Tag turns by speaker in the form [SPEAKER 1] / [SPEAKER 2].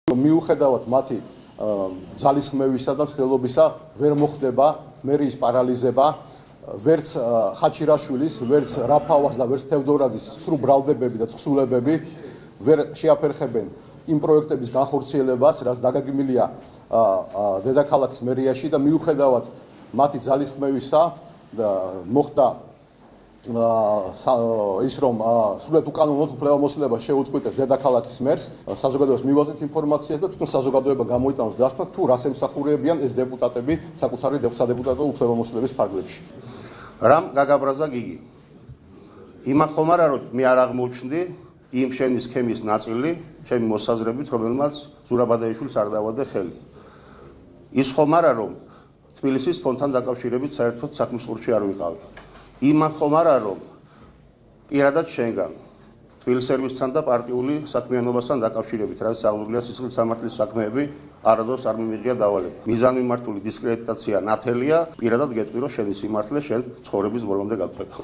[SPEAKER 1] მიუხედავად მათი ძალისხმევისა და მცდელობისა ვერ მოხდება მერიის პარალიზება, ვერც ხაჩირაშვილის, ვერც რაფავას და ვერც თევდორაძის სრულ ბრალდებები და თხზულებები ვერ შეაფერხებენ იმ პროექტების განხორციელებას, რაც დაგაგმილია დედაქალაქის მერიაში და მიუხედავად მათი ძალისხმევისა მოხდა ის რომ სრულად უკანონოდ უფლებამოსილება შეუწყვეტეს დედაქალაქის მერს, საზოგადოებას მივაზრეთ ინფორმაციას და თვითონ საზოგადოება გამოიტანოს დასკვნა თუ რას ემსახურებიან ეს დეპუტატები საკუთარი სადეპუტატო უფლებამოსილების ფარგლებში.
[SPEAKER 2] რამ გაგაბრაზა გიგი. იმან ხომ არა რომ მე არ აღმოჩნდი იმ შენი სქემის ნაწილი, ჩემი მოსაზრებით, რომელმაც ზურაბადეიშვილს არ დავადე ხელი. ის ხომ არა რომ თბილისის ფონდთან დაკავშირებით საერთოდ საქმის ყურში არ ვიყავი. იმან ხომ არა რომ პირადად შენგან თბილისის სერვისთან და პარტიული საქმიანობასთან დაკავშირებით, რაც აღუდგენლია სისხლის სამართლის საქმეები, არადოს არ მიმიღია დავალება. მიზანმიმართული დისკრედიტაცია ნათელია, პირადად გეტყვი რომ შენი სიმართლე შენ ცხოვრების ბოლომდე გაგყვება.